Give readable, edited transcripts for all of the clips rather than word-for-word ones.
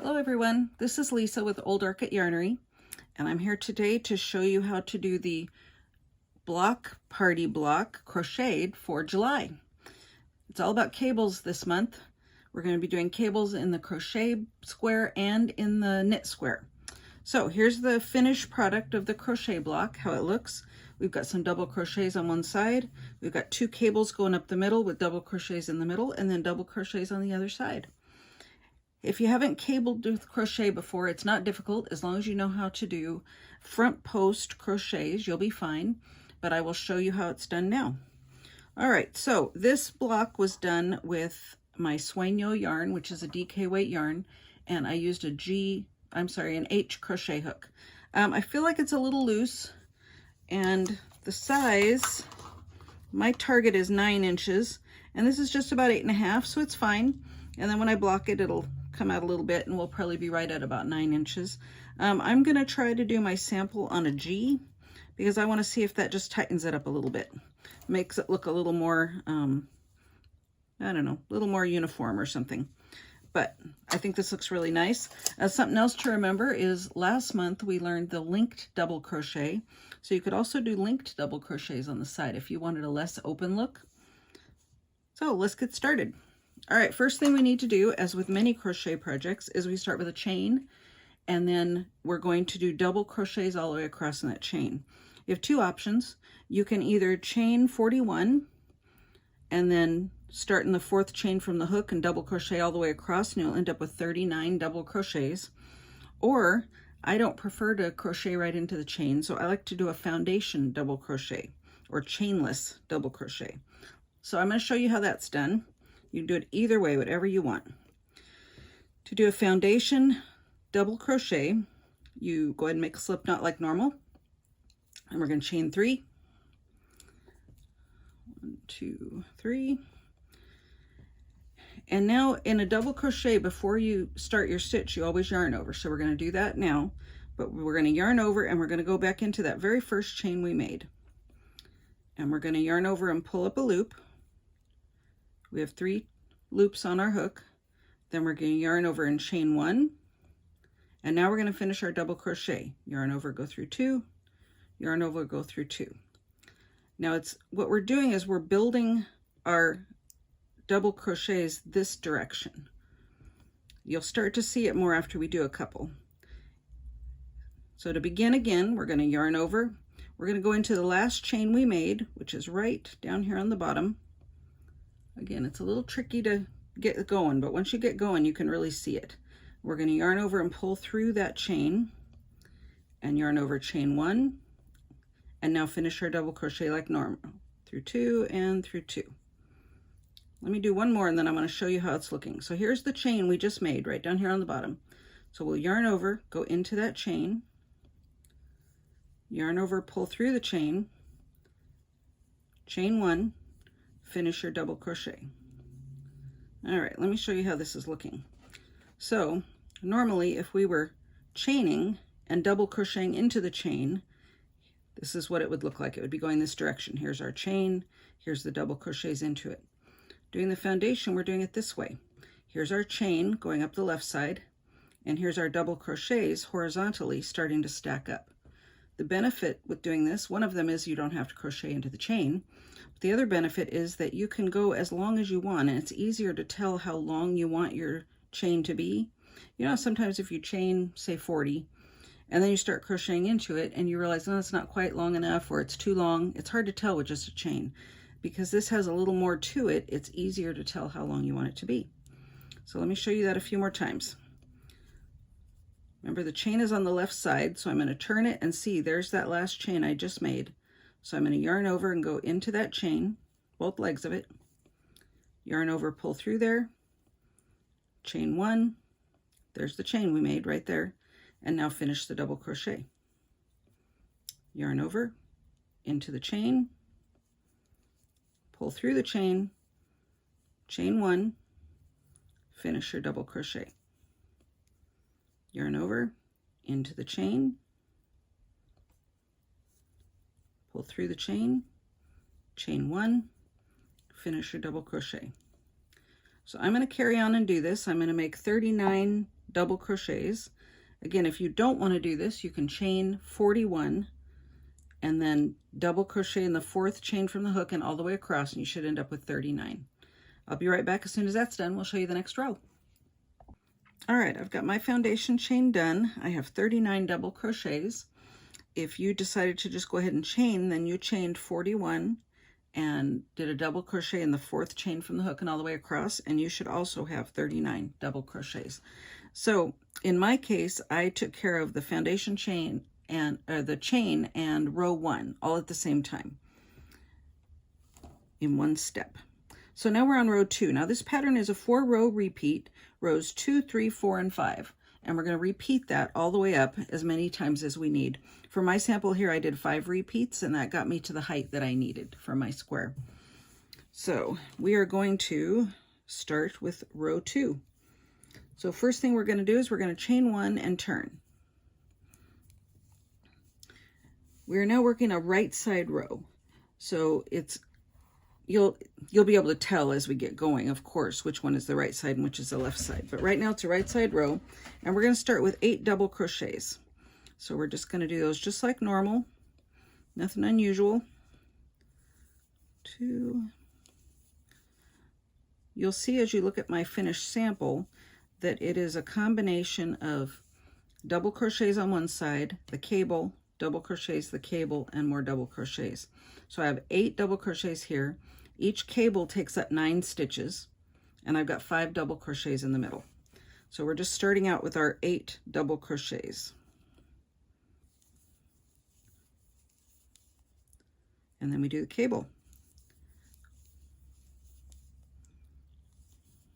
Hello everyone, this is Lisa with Old Orchid Yarnery, and I'm here today to show you how to do the party block crocheted for July. It's all about cables this month. We're going to be doing cables in the crochet square and in the knit square. So here's the finished product of the crochet block, how it looks. We've got some double crochets on one side. We've got 2 cables going up the middle with double crochets in the middle and then double crochets on the other side. If you haven't cabled with crochet before, it's not difficult. As long as you know how to do front post crochets, you'll be fine. But I will show you how it's done now. All right, so this block was done with my Sueño yarn, which is a DK weight yarn, and I used an H crochet hook. I feel like it's a little loose, and the size, my target is 9 inches, and this is just about 8.5, so it's fine. And then when I block it, it'll come out a little bit, and we'll probably be right at about 9 inches. I'm gonna try to do my sample on a G because I want to see if that just tightens it up a little bit, makes it look a little more, I don't know, a little more uniform or something. But I think this looks really nice. Something else to remember is last month we learned the linked double crochet. So you could also do linked double crochets on the side if you wanted a less open look. So let's get started. All right, first thing we need to do, as with many crochet projects, is we start with a chain, and then we're going to do double crochets all the way across in that chain. You have 2 options. You can either chain 41 and then start in the 4th chain from the hook and double crochet all the way across, and you'll end up with 39 double crochets. Or I don't prefer to crochet right into the chain, so I like to do a foundation double crochet or chainless double crochet. So I'm going to show you how that's done. You can do it either way, whatever you want. To do a foundation double crochet, you go ahead and make a slip knot like normal. And we're going to chain 3. 1, 2, 3. And now in a double crochet, before you start your stitch, you always yarn over. So we're going to do that now, but we're going to yarn over and we're going to go back into that very first chain we made. And we're going to yarn over and pull up a loop. We have 3 loops on our hook. Then we're going to yarn over and chain 1. And now we're going to finish our double crochet. Yarn over, go through 2. Yarn over, go through 2. Now what we're doing is we're building our double crochets this direction. You'll start to see it more after we do a couple. So to begin again, we're going to yarn over. We're going to go into the last chain we made, which is right down here on the bottom. Again, it's a little tricky to get going, but once you get going, you can really see it. We're going to yarn over and pull through that chain and yarn over, chain 1, and now finish our double crochet like normal, through 2 and through 2. Let me do one more and then I'm going to show you how it's looking. So here's the chain we just made right down here on the bottom. So we'll yarn over, go into that chain, yarn over, pull through the chain, chain 1, finish your double crochet. All right, let me show you how this is looking. So normally if we were chaining and double crocheting into the chain, this is what it would look like. It would be going this direction. Here's our chain, here's the double crochets into it. Doing the foundation, we're doing it this way. Here's our chain going up the left side, and here's our double crochets horizontally starting to stack up. The benefit with doing this, one of them is you don't have to crochet into the chain. The other benefit is that you can go as long as you want, and it's easier to tell how long you want your chain to be. You know, sometimes if you chain, say 40, and then you start crocheting into it and you realize, no, it's not quite long enough or it's too long, it's hard to tell with just a chain. Because this has a little more to it, it's easier to tell how long you want it to be. So let me show you that a few more times. Remember, the chain is on the left side, so I'm going to turn it and see there's that last chain I just made. So I'm going to yarn over and go into that chain, both legs of it, yarn over, pull through there, chain 1, there's the chain we made right there, and now finish the double crochet. Yarn over, into the chain, pull through the chain, chain 1, finish your double crochet. Yarn over, into the chain, pull through the chain, chain 1, finish your double crochet. So I'm going to carry on and do this. I'm going to make 39 double crochets. Again, if you don't want to do this, you can chain 41 and then double crochet in the 4th chain from the hook and all the way across, and you should end up with 39. I'll be right back as soon as that's done. We'll show you the next row. All right, I've got my foundation chain done. I have 39 double crochets. If you decided to just go ahead and chain, then you chained 41 and did a double crochet in the 4th chain from the hook and all the way across, and you should also have 39 double crochets. So in my case, I took care of the foundation chain and the chain and row 1 all at the same time in one step. So now we're on row 2. Now this pattern is a 4-row repeat, rows 2, 3, 4, and 5. And we're going to repeat that all the way up as many times as we need. For my sample here, I did 5 repeats, and that got me to the height that I needed for my square. So we are going to start with row 2. So first thing we're going to do is we're going to chain 1 and turn. We are now working a right side row. So it's you'll be able to tell as we get going, of course, which one is the right side and which is the left side. But right now it's a right side row, and we're going to start with 8 double crochets. So we're just going to do those just like normal, nothing unusual. 2. You'll see as you look at my finished sample that it is a combination of double crochets on one side, the cable, double crochets, the cable, and more double crochets. So I have 8 double crochets here. Each cable takes up 9 stitches, and I've got 5 double crochets in the middle. So we're just starting out with our 8 double crochets. And then we do the cable.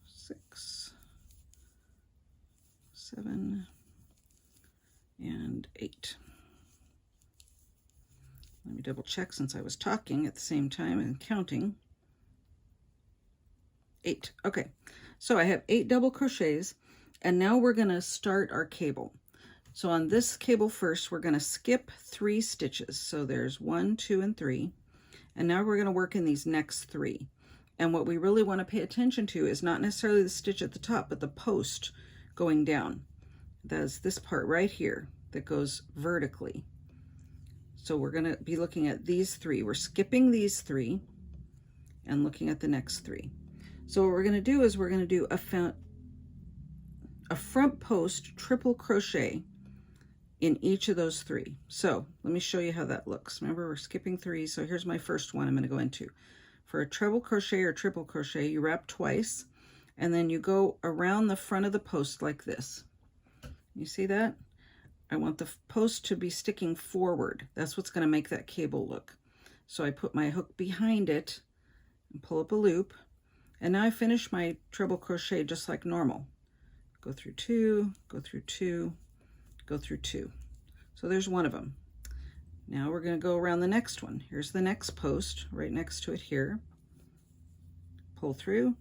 6, 7, and 8. Let me double check since I was talking at the same time and counting. 8. Okay, so I have 8 double crochets, and now we're going to start our cable. So on this cable first, we're going to skip 3 stitches. So there's 1, 2, and 3. And now we're going to work in these next 3. And what we really want to pay attention to is not necessarily the stitch at the top, but the post going down. That's this part right here that goes vertically. So we're going to be looking at these 3. We're skipping these 3 and looking at the next 3. So what we're going to do is we're going to do a front post triple crochet in each of those 3. So let me show you how that looks. Remember, we're skipping 3. So here's my first one I'm going to go into. For a treble crochet or triple crochet, you wrap twice, and then you go around the front of the post like this. You see that? I want the post to be sticking forward. That's what's going to make that cable look. So I put my hook behind it and pull up a loop, and now I finish my treble crochet just like normal. Go through 2, go through 2, go through 2. So there's one of them. Now we're going to go around the next one. Here's the next post right next to it here. Pull through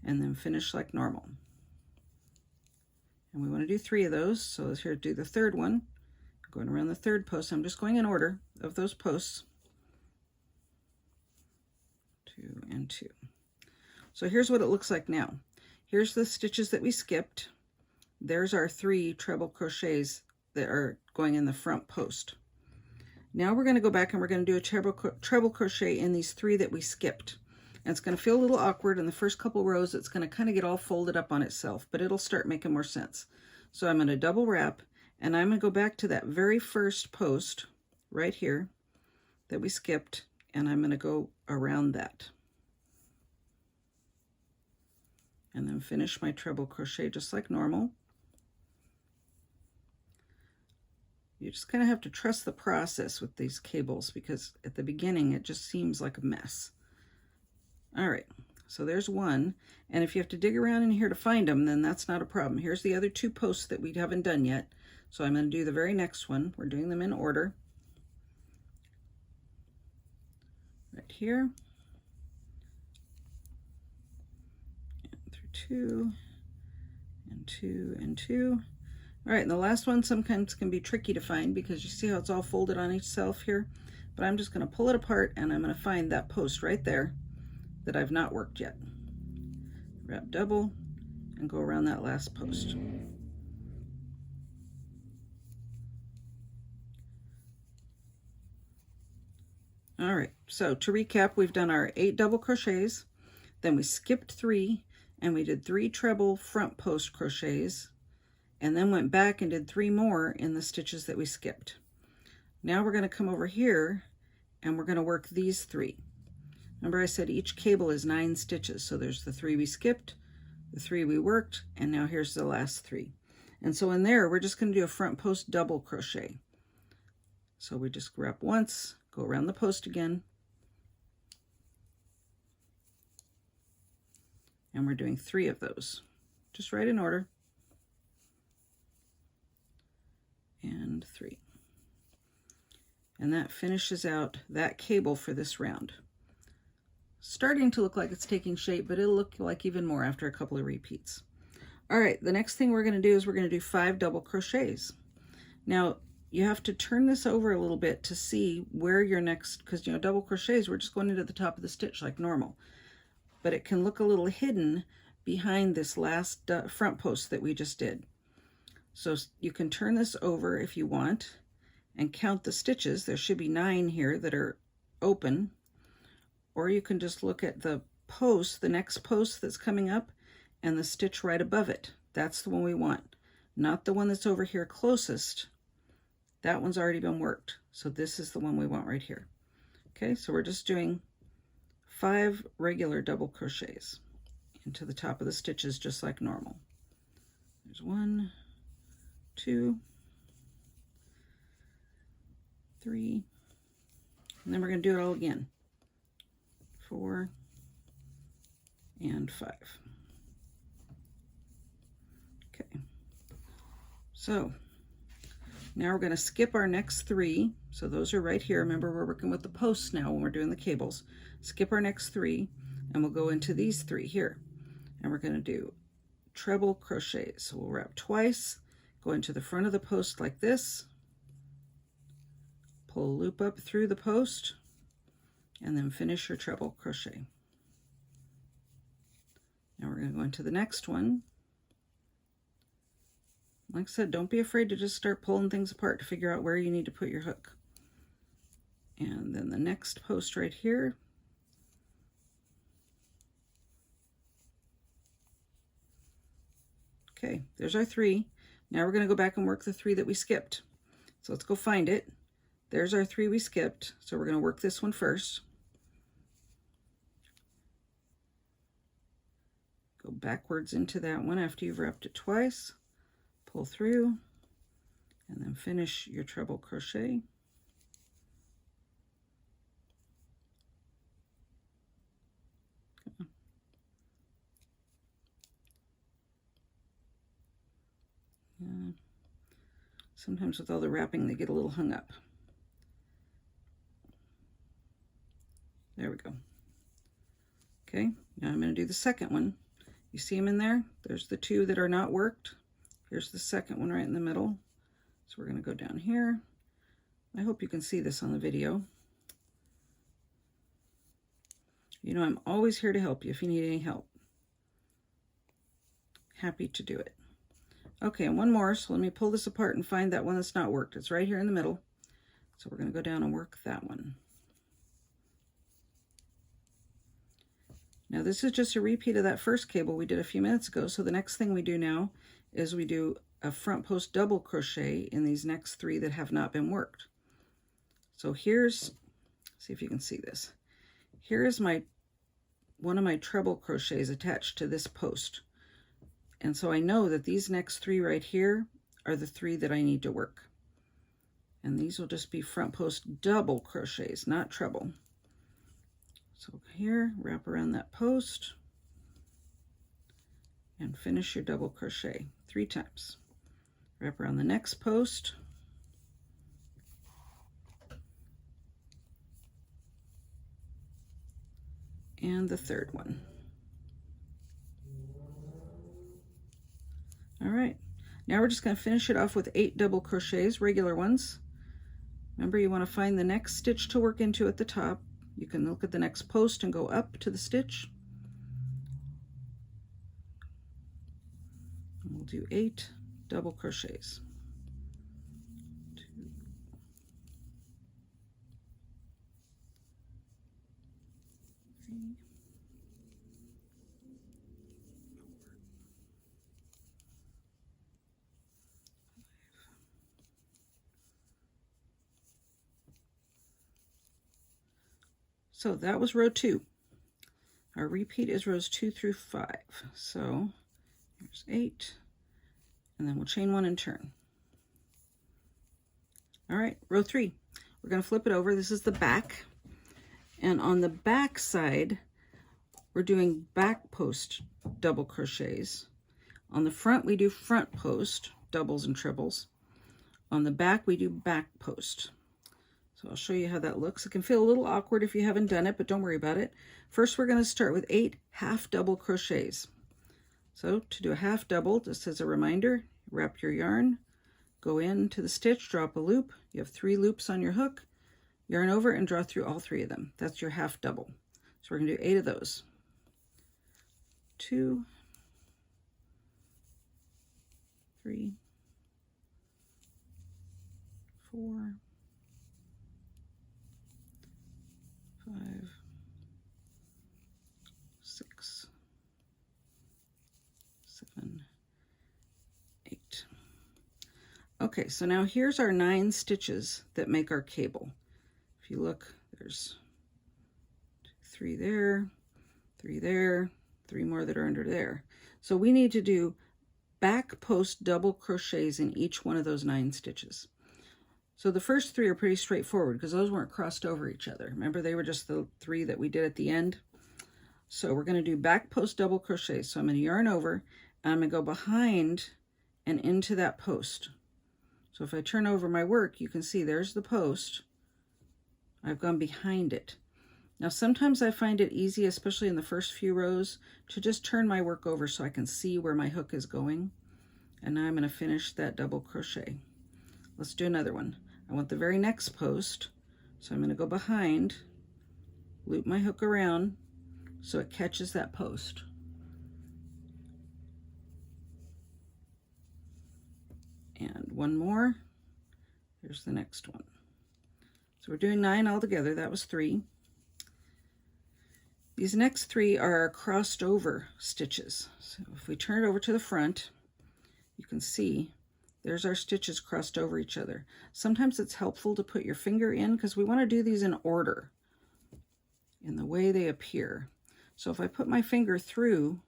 and then finish like normal. And we want to do 3 of those. So let's here do the third one. Going around the third post. I'm just going in order of those posts. 2 and 2. So here's what it looks like now. Here's the stitches that we skipped. There's our 3 treble crochets that are going in the front post. Now we're going to go back and we're going to do a treble crochet in these 3 that we skipped. And it's going to feel a little awkward in the first couple rows. It's going to kind of get all folded up on itself, but it'll start making more sense. So I'm going to double wrap, and I'm going to go back to that very first post right here that we skipped, and I'm going to go around that. And then finish my treble crochet just like normal. You just kind of have to trust the process with these cables, because at the beginning it just seems like a mess. All right, so there's one, and if you have to dig around in here to find them, then that's not a problem. Here's the other 2 posts that we haven't done yet. So I'm going to do the very next one. We're doing them in order. Right here. And through 2, and 2, and 2. All right, and the last one sometimes can be tricky to find because you see how it's all folded on itself here. But I'm just going to pull it apart, and I'm going to find that post right there that I've not worked yet. Wrap double and go around that last post. All right, so to recap, we've done our 8 double crochets, then we skipped 3 and we did 3 treble front post crochets, and then went back and did 3 more in the stitches that we skipped. Now we're going to come over here and we're going to work these 3. Remember I said each cable is 9 stitches, so there's the 3 we skipped, the 3 we worked, and now here's the last 3. And so in there we're just going to do a front post double crochet. So we just wrap once, go around the post again, and we're doing 3 of those, just right in order, and 3. And that finishes out that cable for this round. Starting to look like it's taking shape, but it'll look like even more after a couple of repeats. All right, the next thing we're going to do is we're going to do 5 double crochets. Now you have to turn this over a little bit to see where your next, because you know, double crochets, we're just going into the top of the stitch like normal, but it can look a little hidden behind this last front post that we just did. So you can turn this over if you want and count the stitches. There should be 9 here that are open, or you can just look at the post, the next post that's coming up, and the stitch right above it. That's the one we want, not the one that's over here closest. That one's already been worked, so this is the one we want right here. Okay, so we're just doing 5 regular double crochets into the top of the stitches just like normal. There's 1, 2, 3, and then we're going to do it all again. 4 and 5. Okay, so now we're going to skip our next 3. So those are right here. Remember, we're working with the posts now when we're doing the cables. Skip our next 3 and we'll go into these 3 here. And we're going to do treble crochets. So we'll wrap twice, go into the front of the post like this, pull a loop up through the post, and then finish your treble crochet. Now we're going to go into the next one. Like I said, don't be afraid to just start pulling things apart to figure out where you need to put your hook. And then the next post right here. Okay, there's our 3. Now we're going to go back and work the 3 that we skipped. So let's go find it. There's our 3 we skipped. So we're going to work this one first. Go backwards into that one after you've wrapped it twice. Pull through, and then finish your treble crochet. Sometimes with all the wrapping they get a little hung up. There we go. Okay, now I'm going to do the second one. You see them in there? There's the 2 that are not worked. Here's the second one right in the middle. So we're going to go down here. I hope you can see this on the video. You know, I'm always here to help you if you need any help. Happy to do it. Okay, and one more. So let me pull this apart and find that one that's not worked. It's right here in the middle. So we're going to go down and work that one. Now this is just a repeat of that first cable we did a few minutes ago. So the next thing we do now is we do a front post double crochet in these next 3 that have not been worked. So here's, see if you can see this. Here is one of my treble crochets attached to this post. And so I know that these next 3 right here are the 3 that I need to work. And these will just be front post double crochets, not treble. So here, wrap around that post and finish your double crochet 3 times. Wrap around the next post, and the third one. All right, now we're just going to finish it off with 8 double crochets, regular ones. Remember, you want to find the next stitch to work into at the top. You can look at the next post and go up to the stitch. And we'll do 8 double crochets. 2, So that was row 2. Our repeat is rows 2 through 5. So here's 8, and then we'll chain 1 and turn. All right, row 3. We're going to flip it over. This is the back. And on the back side, we're doing back post double crochets. On the front, we do front post doubles and triples. On the back, we do back post. So I'll show you how that looks. It can feel a little awkward if you haven't done it, but don't worry about it. First, we're going to start with 8 half double crochets. So to do a half double, just as a reminder, wrap your yarn, go into the stitch, drop a loop. You have 3 loops on your hook, yarn over and draw through all 3 of them. That's your half double. So we're going to do 8 of those. 2, 3, 4, 5, 6, 7, 8. Okay, so now here's our 9 stitches that make our cable. If you look, there's 3 there, 3 there, 3 more that are under there. So we need to do back post double crochets in each one of those 9 stitches. So the first 3 are pretty straightforward because those weren't crossed over each other. Remember, they were just the 3 that we did at the end. So we're going to do back post double crochets. So I'm going to yarn over, and I'm going to go behind and into that post. So if I turn over my work, you can see there's the post. I've gone behind it. Now sometimes I find it easy, especially in the first few rows, to just turn my work over so I can see where my hook is going. And now I'm going to finish that double crochet. Let's do another one. I want the very next post, so I'm going to go behind, loop my hook around so it catches that post. And one more. Here's the next one. So we're doing 9 altogether. That was 3. These next 3 are our crossed over stitches. So if we turn it over to the front, you can see there's our stitches crossed over each other. Sometimes it's helpful to put your finger in because we want to do these in order, in the way they appear. So if I put my finger through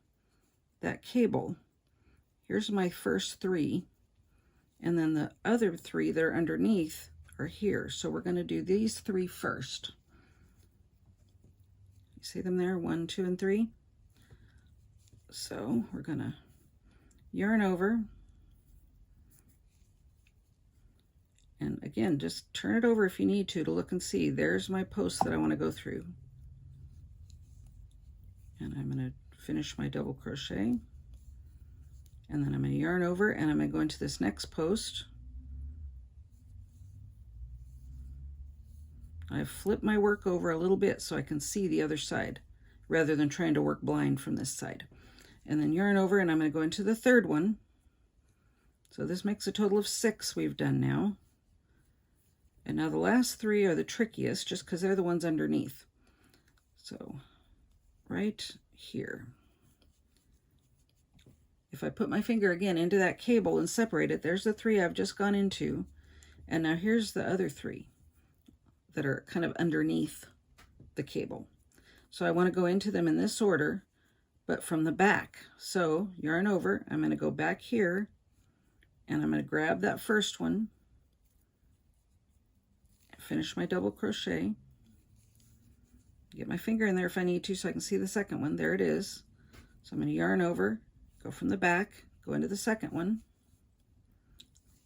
that cable, here's my first 3, and then the other 3 that are underneath are here. So we're going to do these 3 first. You see them there? 1, 2, and 3. So we're going to yarn over. And again, just turn it over if you need to look and see. There's my post that I want to go through. And I'm going to finish my double crochet. And then I'm going to yarn over and I'm going to go into this next post. I've flipped my work over a little bit so I can see the other side rather than trying to work blind from this side. And then yarn over and I'm going to go into the third one. So this makes a total of 6 we've done now. And now the last 3 are the trickiest just because they're the ones underneath. So right here. If I put my finger again into that cable and separate it, there's the 3 I've just gone into. And now here's the other 3 that are kind of underneath the cable. So I want to go into them in this order, but from the back. So yarn over, I'm going to go back here, and I'm going to grab that first one, finish my double crochet, get my finger in there if I need to so I can see the second one. There it is. So I'm going to yarn over, go from the back, go into the second one.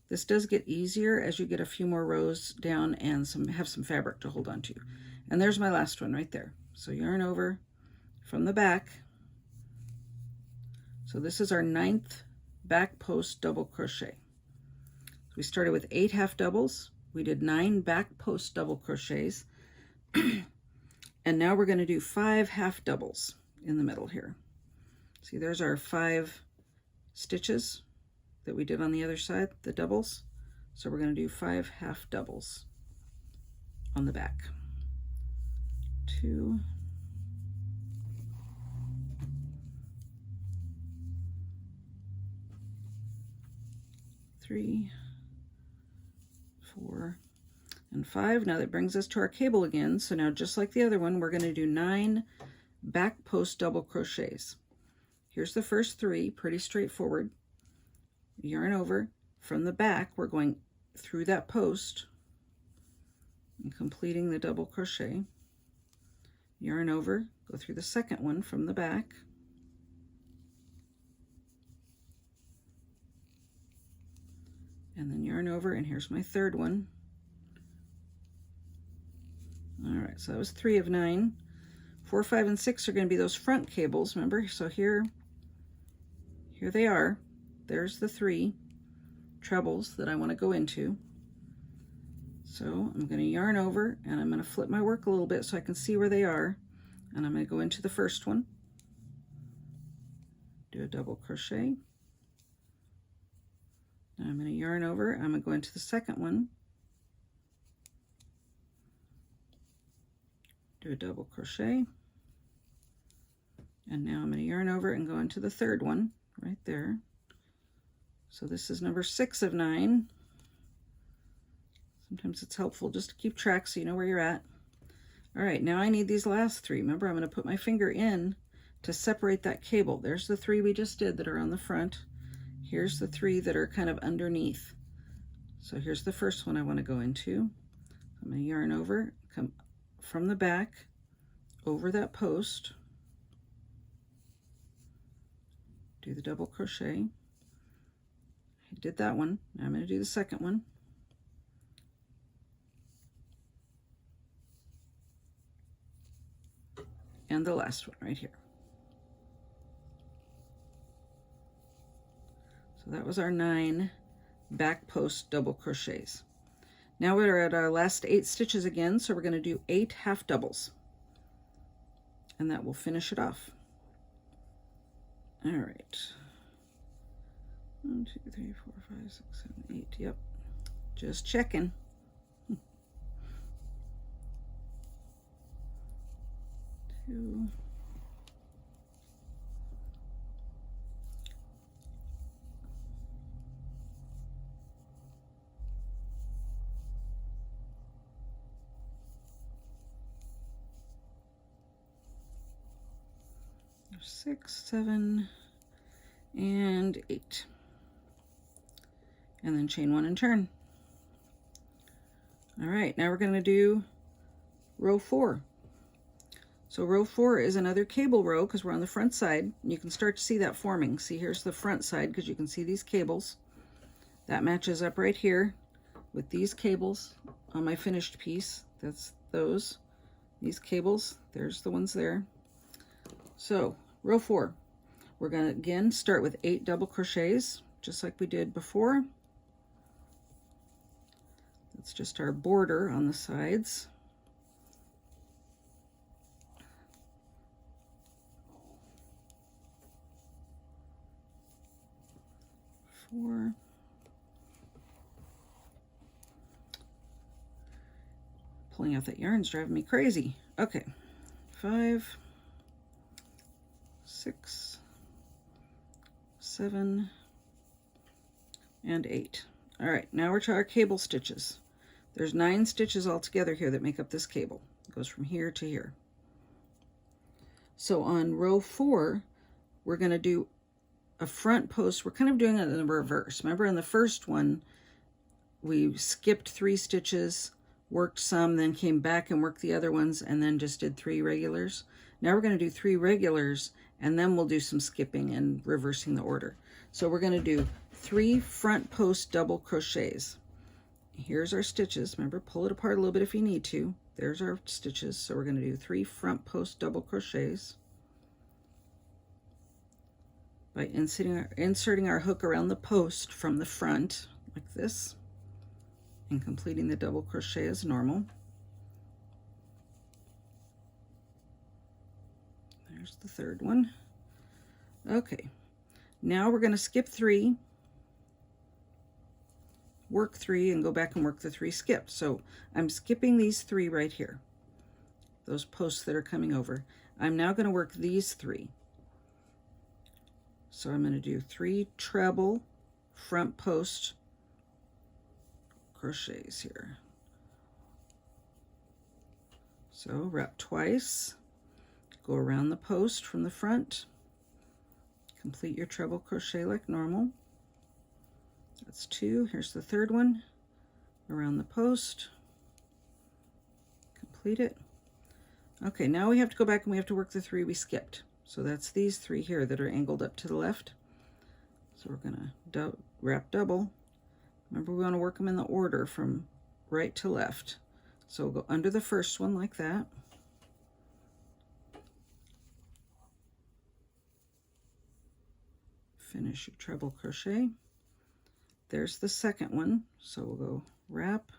This does get easier as you get a few more rows down and have some fabric to hold on to. And there's my last one right there. So yarn over from the back. So this is our 9th back post double crochet. We started with 8 half doubles. We did 9 back post double crochets. And now we're going to do 5 half doubles in the middle here. See, there's our 5 stitches that we did on the other side, the doubles. So we're going to do 5 half doubles on the back. 2, 3, 4. and 5. Now that brings us to our cable again. So now, just like the other one, we're going to do 9 back post double crochets. Here's the first 3, pretty straightforward. Yarn over. From the back, we're going through that post and completing the double crochet. Yarn over, go through the second one from the back. And then yarn over, and here's my third one. All right, so that was 3 of 9. 4, 5, and 6 are going to be those front cables, remember? So here they are. There's the 3 trebles that I want to go into. So I'm going to yarn over, and I'm going to flip my work a little bit so I can see where they are. And I'm going to go into the first one, do a double crochet. Now I'm going to yarn over, I'm going to go into the second one, do a double crochet, and now I'm going to yarn over and go into the third one right there. So this is number 6 of 9. Sometimes it's helpful just to keep track so you know where you're at. All right, now I need these last 3. Remember, I'm going to put my finger in to separate that cable. There's the 3 we just did that are on the front. Here's the 3 that are kind of underneath. So here's the first one I want to go into. I'm going to yarn over, come from the back over that post, do the double crochet. I did that one. Now I'm going to do the second one. And the last one right here. So that was our 9 back post double crochets. Now we're at our last 8 stitches again, so we're going to do 8 half doubles, and that will finish it off. All right. 1, 2, 3, 4, 5, 6, 7, 8. Yep. Just checking. 2. 6, 7, and 8. And then chain 1 and turn. All right, now we're going to do row 4. So row 4 is another cable row because we're on the front side. You can start to see that forming. See, here's the front side because you can see these cables. That matches up right here with these cables on my finished piece. That's those. These cables, there's the ones there. So row 4, we're going to again start with 8 double crochets, just like we did before. That's just our border on the sides. 4. Pulling out that yarn's driving me crazy. Okay, 5, 6, 7, and 8. All right, now we're to our cable stitches. There's 9 stitches all together here that make up this cable. It goes from here to here. So on row 4, we're going to do a front post. We're kind of doing it in the reverse. Remember in the first one, we skipped 3 stitches, worked some, then came back and worked the other ones, and then just did 3 regulars. Now we're going to do 3 regulars, and then we'll do some skipping and reversing the order. So we're going to do 3 front post double crochets. Here's our stitches. Remember, pull it apart a little bit if you need to. There's our stitches. So we're going to do 3 front post double crochets by inserting our hook around the post from the front like this and completing the double crochet as normal. There's the third one. Okay, now we're going to skip 3, work 3, and go back and work the 3 skips. So I'm skipping these 3 right here, those posts that are coming over. I'm now going to work these 3. So I'm going to do 3 treble front post crochets here. So wrap twice, go around the post from the front, complete your treble crochet like normal. That's 2. Here's the third one, around the post, complete it. Okay, now we have to go back and we have to work the 3 we skipped. So that's these 3 here that are angled up to the left. So we're gonna wrap double. Remember, we want to work them in the order from right to left. So we'll go under the first one like that. Finish your treble crochet. There's the second one. So we'll go wrap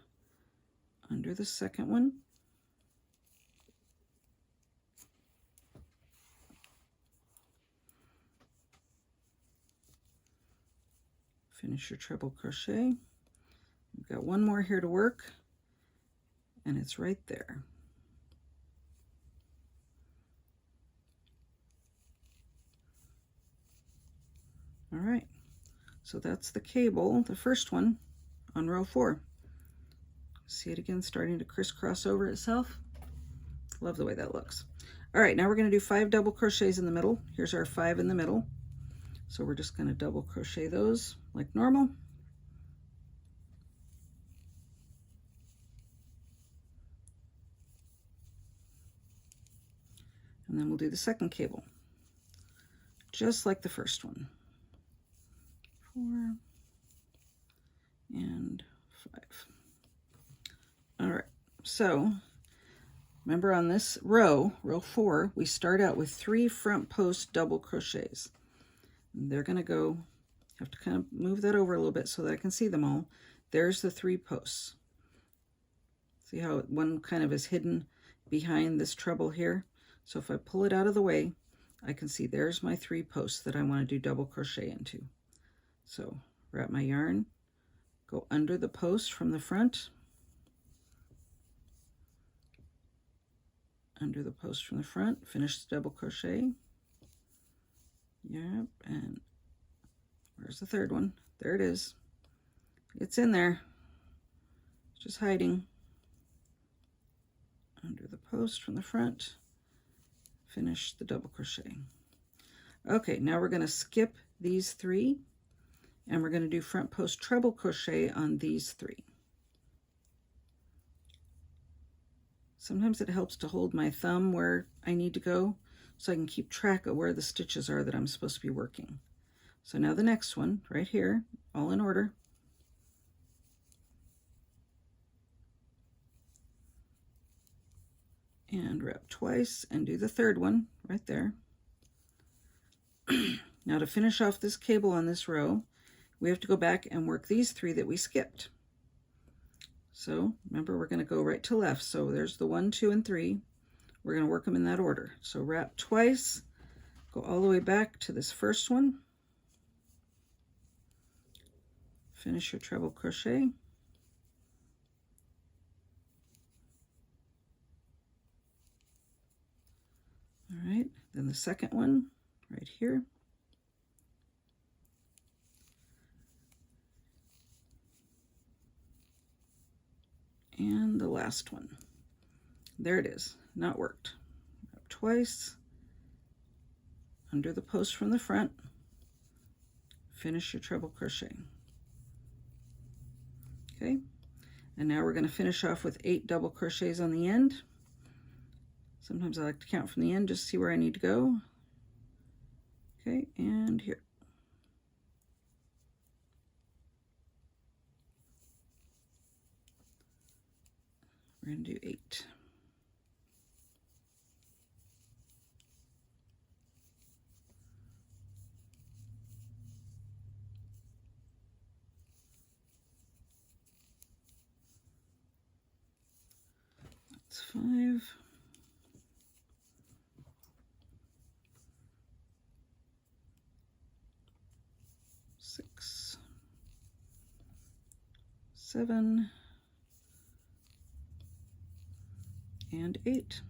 under the second one. Finish your treble crochet. We've got one more here to work, and it's right there. All right, so that's the cable, the first one on row 4. See it again starting to crisscross over itself? Love the way that looks. All right, now we're going to do 5 double crochets in the middle. Here's our 5 in the middle. So we're just going to double crochet those like normal. And then we'll do the second cable, just like the first one. 4 and 5. All right, so remember on this row 4, we start out with 3 front post double crochets. They're going to go, have to kind of move that over a little bit so that I can see them all. There's the 3 posts. See how one kind of is hidden behind this treble here? So if I pull it out of the way, I can see there's my 3 posts that I want to do double crochet into. So wrap my yarn, go under the post from the front, under the post from the front, finish the double crochet. Yep, and where's the third one? There it is. It's in there. It's just hiding. Under the post from the front, finish the double crochet. Okay, now we're going to skip these 3, and we're going to do front post treble crochet on these 3. Sometimes it helps to hold my thumb where I need to go, so I can keep track of where the stitches are that I'm supposed to be working. So now the next one, right here, all in order. And wrap twice and do the third one right there. Now to finish off this cable on this row, we have to go back and work these 3 that we skipped. So remember, we're going to go right to left. So there's the 1, 2, and 3. We're going to work them in that order. So wrap twice, go all the way back to this first one, finish your treble crochet, all right, then the second one right here, and the last one. There it is, not worked. Wrap twice, under the post from the front, finish your treble crochet. Okay, and now we're going to finish off with 8 double crochets on the end. Sometimes I like to count from the end just to see where I need to go. Okay, and here. We're going to do 8. That's 5. 6, 7, and 8.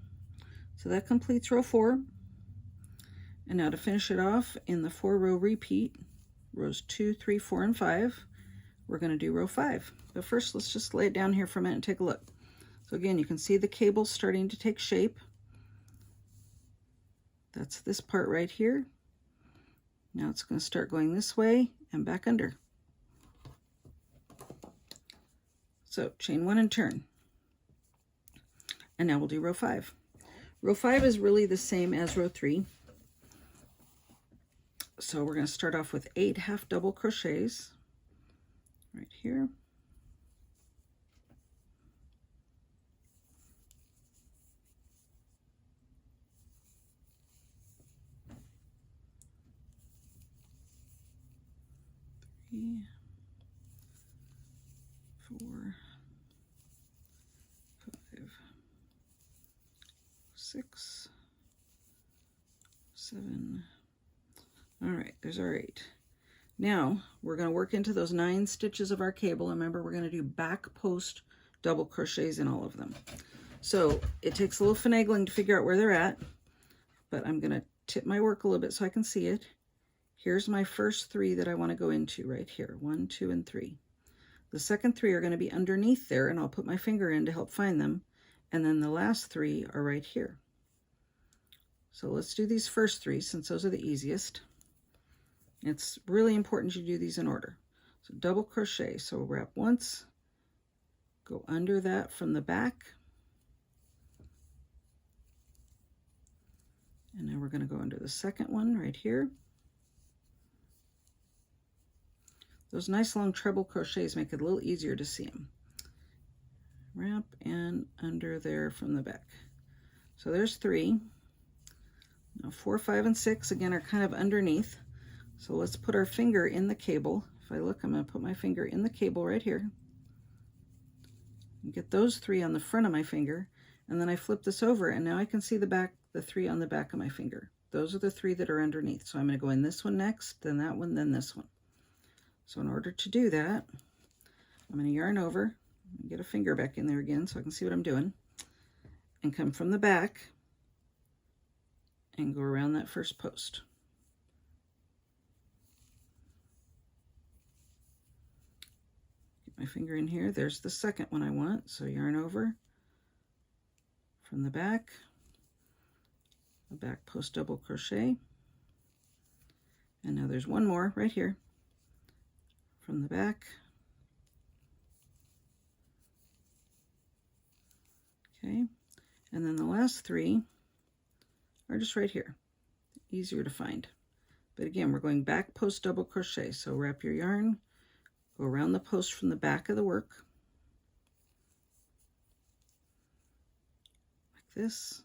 So that completes row 4. And now to finish it off in the 4-row repeat, rows 2, 3, 4, and 5, we're going to do row 5. But first, let's just lay it down here for a minute and take a look. So again, you can see the cable starting to take shape. That's this part right here. Now it's going to start going this way and back under. So chain 1 and turn. And now we'll do row 5. Row 5 is really the same as row 3. So we're going to start off with 8 half double crochets right here. Three, 4, 5, 6, 7. All right, there's our 8. Now we're going to work into those 9 stitches of our cable. Remember, we're going to do back post double crochets in all of them. So it takes a little finagling to figure out where they're at, but I'm going to tip my work a little bit so I can see it. Here's my first 3 that I want to go into right here. 1, 2, and 3. The second 3 are going to be underneath there, and I'll put my finger in to help find them. And then the last 3 are right here. So let's do these first 3 since those are the easiest. It's really important you do these in order. So double crochet. So wrap once, go under that from the back. And now we're going to go under the second one right here. Those nice long treble crochets make it a little easier to see them. Wrap and under there from the back. So there's 3. Now 4, 5, and 6 again are kind of underneath. So let's put our finger in the cable. If I look, I'm going to put my finger in the cable right here. And get those 3 on the front of my finger. And then I flip this over and now I can see the 3 on the back of my finger. Those are the 3 that are underneath. So I'm going to go in this one next, then that one, then this one. So in order to do that, I'm going to yarn over, get a finger back in there again so I can see what I'm doing, and come from the back and go around that first post. Get my finger in here. There's the second one I want. So yarn over from the back, a back post double crochet, and now there's one more right here. From the back, okay, and then the last 3 are just right here, easier to find. But again, we're going back post double crochet. So wrap your yarn, go around the post from the back of the work, like this,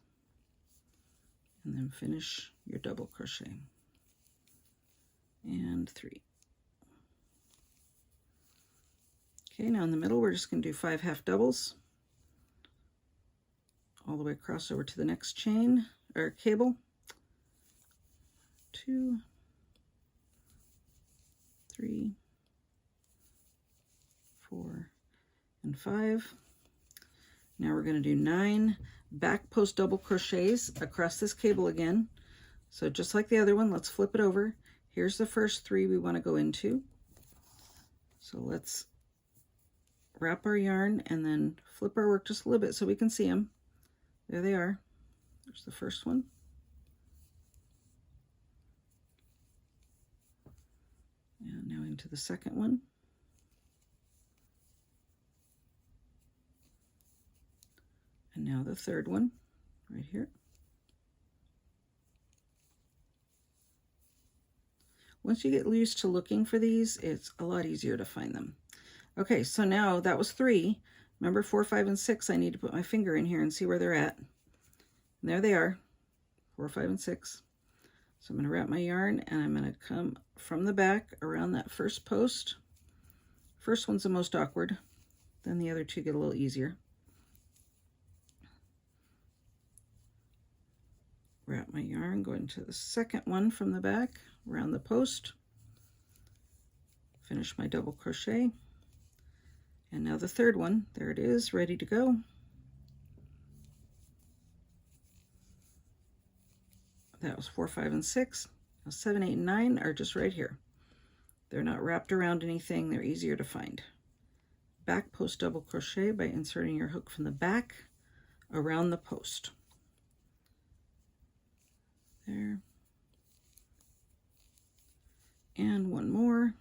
and then finish your double crochet. And 3. Okay, now in the middle, we're just going to do 5 half doubles all the way across over to the next chain or cable. 2, 3, 4, and 5. Now we're going to do 9 back post double crochets across this cable again. So just like the other one, let's flip it over. Here's the first 3 we want to go into. So let's wrap our yarn and then flip our work just a little bit so we can see them. There they are. There's the first one. And now into the second one. And now the third one right here. Once you get used to looking for these, it's a lot easier to find them. Okay, so now that was 3. Remember 4, 5, and 6, I need to put my finger in here and see where they're at. And there they are, 4, 5, and 6. So I'm going to wrap my yarn and I'm going to come from the back around that first post. First one's the most awkward, then the other 2 get a little easier. Wrap my yarn, go into the second one from the back, around the post. Finish my double crochet. And now the third one, there it is, ready to go. That was 4, 5, and 6. Now 7, 8, and 9 are just right here. They're not wrapped around anything, they're easier to find. back post double crochet by inserting your hook from the back around the post. There. And one more.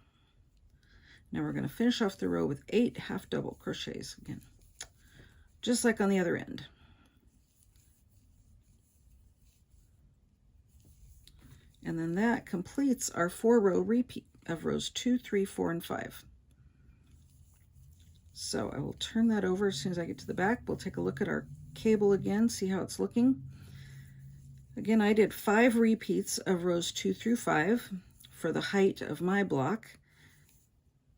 Now we're going to finish off the row with 8 half double crochets again, just like on the other end. And then that completes our 4-row repeat of rows 2, 3, 4, and 5. So I will turn that over as soon as I get to the back. We'll take a look at our cable again, see how it's looking. Again, I did 5 repeats of rows 2 through 5 for the height of my block.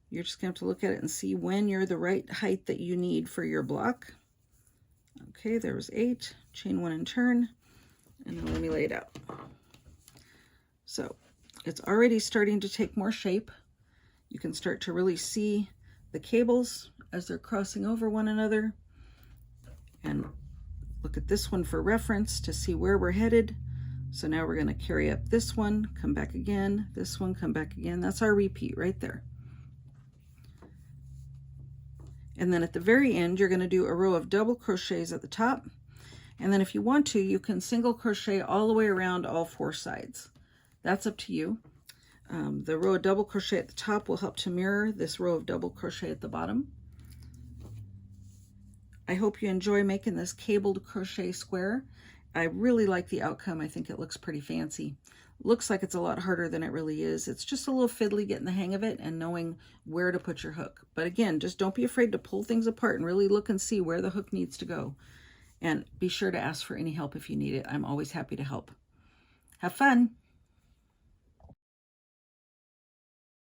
You're just going to have to look at it and see when you're the right height that you need for your block. Okay, there was 8. Chain 1 and turn, and then let me lay it out. So it's already starting to take more shape. You can start to really see the cables as they're crossing over one another. And look at this one for reference to see where we're headed. So now we're going to carry up this one, come back again, this one, come back again. That's our repeat right there. And then at the very end, you're going to do a row of double crochets at the top. And then if you want to, you can single crochet all the way around all 4 sides. That's up to you. The row of double crochet at the top will help to mirror this row of double crochet at the bottom. I hope you enjoy making this cabled crochet square. I really like the outcome. I think it looks pretty fancy. Looks like it's a lot harder than it really is. It's just a little fiddly getting the hang of it and knowing where to put your hook. But again, just don't be afraid to pull things apart and really look and see where the hook needs to go. And be sure to ask for any help if you need it. I'm always happy to help. Have fun!